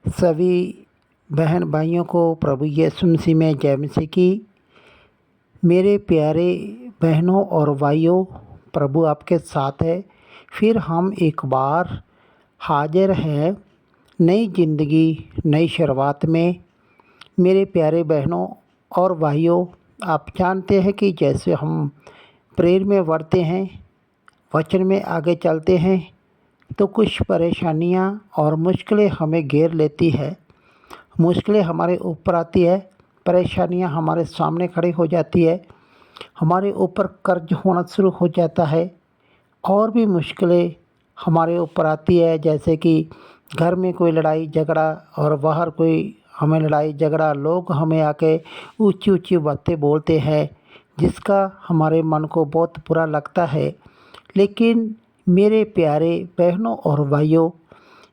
सभी बहन भाइयों को प्रभु यीशु मसीह में जय मसीह की। मेरे प्यारे बहनों और भाइयों, प्रभु आपके साथ है। फिर हम एक बार हाजिर हैं नई ज़िंदगी नई शुरुआत में। मेरे प्यारे बहनों और भाइयों, आप जानते हैं कि जैसे हम प्रेयर में बढ़ते हैं, वचन में आगे चलते हैं, तो कुछ परेशानियां और मुश्किलें हमें घेर लेती है। मुश्किलें हमारे ऊपर आती है, परेशानियां हमारे सामने खड़ी हो जाती है, हमारे ऊपर कर्ज होना शुरू हो जाता है। और भी मुश्किलें हमारे ऊपर आती है, जैसे कि घर में कोई लड़ाई झगड़ा और बाहर कोई हमें लड़ाई झगड़ा, लोग हमें आके ऊंची ऊंची बातें बोलते हैं, जिसका हमारे मन को बहुत बुरा लगता है। लेकिन मेरे प्यारे बहनों और भाइयों,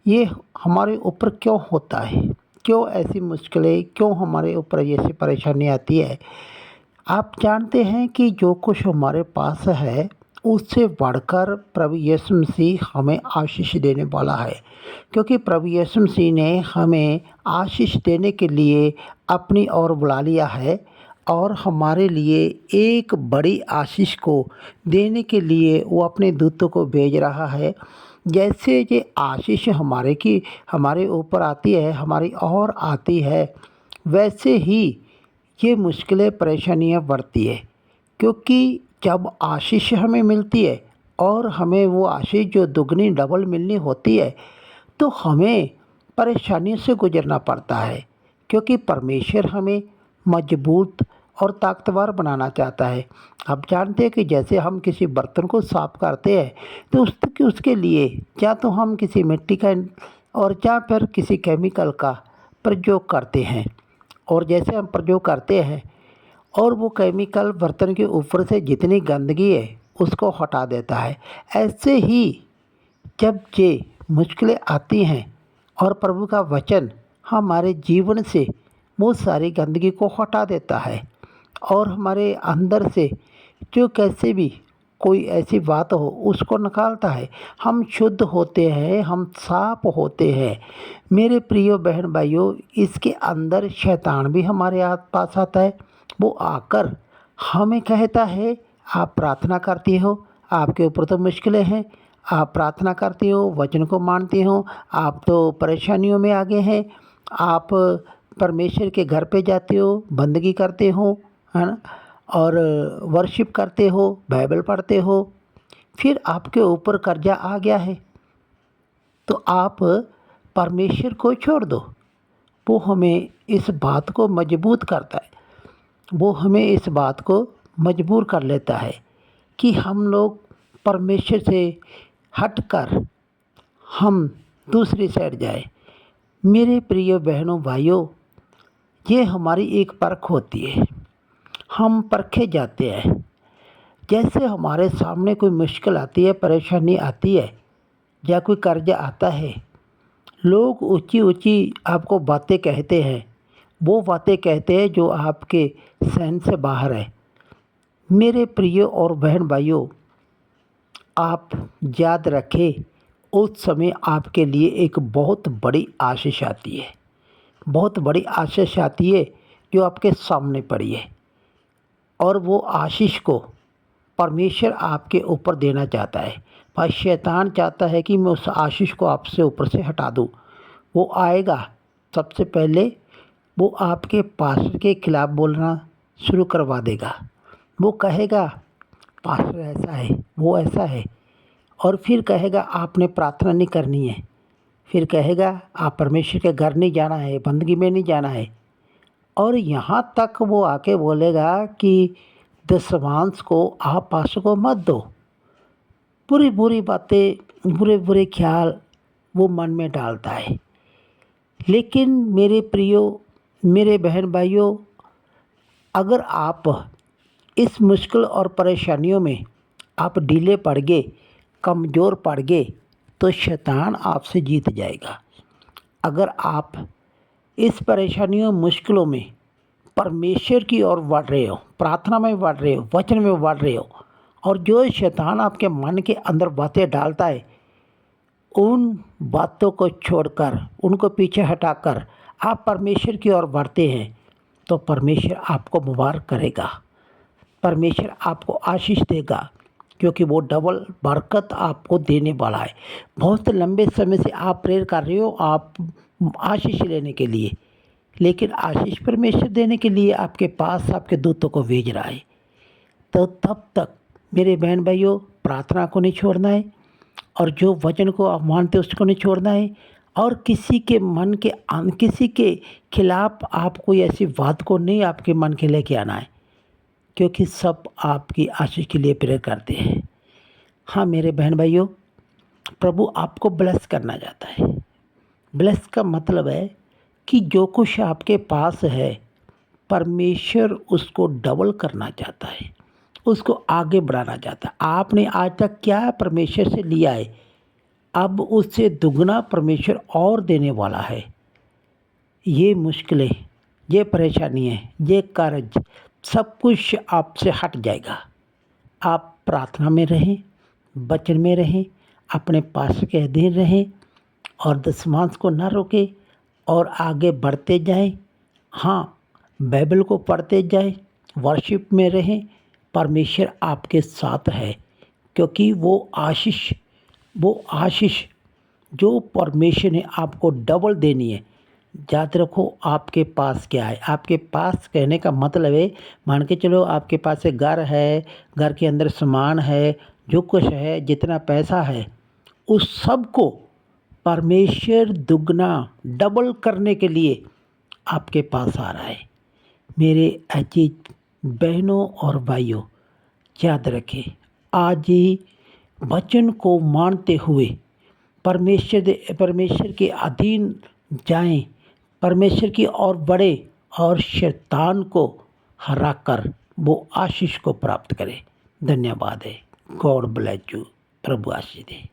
ये हमारे ऊपर क्यों होता है? क्यों ऐसी मुश्किलें, क्यों हमारे ऊपर ऐसी परेशानी आती है? आप जानते हैं कि जो कुछ हमारे पास है, उससे बढ़कर प्रभु यीशु मसीह हमें आशीष देने वाला है। क्योंकि प्रभु यीशु मसीह ने हमें आशीष देने के लिए अपनी ओर बुला लिया है और हमारे लिए एक बड़ी आशीष को देने के लिए वो अपने दूतों को भेज रहा है। जैसे ये आशीष हमारे ऊपर आती है, हमारी ओर आती है, वैसे ही ये मुश्किलें परेशानियां बढ़ती है। क्योंकि जब आशीष हमें मिलती है और हमें वो आशीष जो दुगनी डबल मिलनी होती है, तो हमें परेशानियों से गुजरना पड़ता है। क्योंकि परमेश्वर हमें मजबूत और ताकतवर बनाना चाहता है। आप जानते हैं कि जैसे हम किसी बर्तन को साफ करते हैं, तो उसके लिए या तो हम किसी मिट्टी का और या फिर किसी केमिकल का प्रयोग करते हैं। और जैसे हम प्रयोग करते हैं और वो केमिकल बर्तन के ऊपर से जितनी गंदगी है उसको हटा देता है, ऐसे ही जब ये मुश्किलें आती हैं और प्रभु का वचन हमारे जीवन से बहुत सारी गंदगी को हटा देता है और हमारे अंदर से जो कैसे भी कोई ऐसी बात हो उसको निकालता है, हम शुद्ध होते हैं, हम साफ होते हैं। मेरे प्रिय बहन भाइयों, इसके अंदर शैतान भी हमारे पास आता है। वो आकर हमें कहता है, आप प्रार्थना करती हो, आपके ऊपर तो मुश्किलें हैं, आप प्रार्थना करती हो, वचन को मानती हो, आप तो परेशानियों में आगे हैं, आप परमेश्वर के घर पे जाते हो, बंदगी करते हो, है ना, और वर्शिप करते हो, बाइबल पढ़ते हो, फिर आपके ऊपर कर्जा आ गया है, तो आप परमेश्वर को छोड़ दो। वो हमें इस बात को मजबूत करता है, वो हमें इस बात को मजबूर कर लेता है कि हम लोग परमेश्वर से हटकर हम दूसरी साइड जाए। मेरे प्रिय बहनों भाइयों, ये हमारी एक परख होती है, हम परखे जाते हैं। जैसे हमारे सामने कोई मुश्किल आती है, परेशानी आती है या कोई कर्ज आता है, लोग ऊंची ऊंची आपको बातें कहते हैं, वो बातें कहते हैं जो आपके सहन से बाहर है। मेरे प्रिय और बहन भाइयों, आप याद रखें, उस समय आपके लिए एक बहुत बड़ी आशीष आती है, बहुत बड़ी आशीष आती है जो आपके सामने पड़ी है। और वो आशीष को परमेश्वर आपके ऊपर देना चाहता है, पर शैतान चाहता है कि मैं उस आशीष को आपसे ऊपर से हटा दूँ। वो आएगा, सबसे पहले वो आपके पास्टर के खिलाफ़ बोलना शुरू करवा देगा। वो कहेगा पास्टर ऐसा है, वो ऐसा है, और फिर कहेगा आपने प्रार्थना नहीं करनी है, फिर कहेगा आप परमेश्वर के घर नहीं जाना है, बंदगी में नहीं जाना है, और यहाँ तक वो आके बोलेगा कि दशमांश को आप पास्टर को मत दो। बुरी बुरी बातें, बुरे बुरे ख्याल वो मन में डालता है। लेकिन मेरे प्रियो, मेरे बहन भाइयों, अगर आप इस मुश्किल और परेशानियों में आप ढीले पड़ गए, कमज़ोर पड़ गए, तो शैतान आपसे जीत जाएगा। अगर आप इस परेशानियों मुश्किलों में परमेश्वर की ओर बढ़ रहे हो, प्रार्थना में बढ़ रहे हो, वचन में बढ़ रहे हो, और जो शैतान आपके मन के अंदर बातें डालता है उन बातों को छोड़कर, उनको पीछे हटाकर आप परमेश्वर की ओर बढ़ते हैं तो परमेश्वर आपको मुबारक करेगा, परमेश्वर आपको आशीष देगा, क्योंकि वो डबल बरकत आपको देने वाला है। बहुत लंबे समय से आप प्रेयर कर रहे हो आप आशीष लेने के लिए, लेकिन आशीष परमेश्वर देने के लिए आपके पास आपके दूतों को भेज रहा है। तो तब तक मेरे बहन भाइयों प्रार्थना को नहीं छोड़ना है, और जो वचन को आप मानते हैं उसको नहीं छोड़ना है, और किसी के मन के किसी के खिलाफ आप कोई ऐसी बात को नहीं आपके मन के लेके आना है, क्योंकि सब आपकी आशीष के लिए प्रेयर करते हैं। हाँ मेरे बहन भाइयों, प्रभु आपको ब्लेस करना चाहता है। ब्लेस का मतलब है कि जो कुछ आपके पास है परमेश्वर उसको डबल करना चाहता है, उसको आगे बढ़ाना चाहता है। आपने आज तक क्या परमेश्वर से लिया है, अब उससे दुगना परमेश्वर और देने वाला है। ये मुश्किलें, ये परेशानियाँ, ये कर्ज सब कुछ आपसे हट जाएगा। आप प्रार्थना में रहें, वचन में रहें, अपने पास के अधीन रहें और दशमांश को ना रोकें और आगे बढ़ते जाएं। हाँ, बाइबल को पढ़ते जाएं, वर्शिप में रहें। परमेश्वर आपके साथ है, क्योंकि वो आशीष जो परमेश्वर ने आपको डबल देनी है। याद रखो आपके पास क्या है। आपके पास कहने का मतलब है, मान के चलो आपके पास एक घर है, घर के अंदर सामान है, जो कुछ है, जितना पैसा है, उस सब को परमेश्वर दुगना डबल करने के लिए आपके पास आ रहा है। मेरे अजीज बहनों और भाइयों, याद रखें, आज ही वचन को मानते हुए परमेश्वर के अधीन जाएं, परमेश्वर की ओर बढ़े और शैतान को हरा कर वो आशीष को प्राप्त करें। धन्यवाद है। God bless you. Prabhu Ashish they.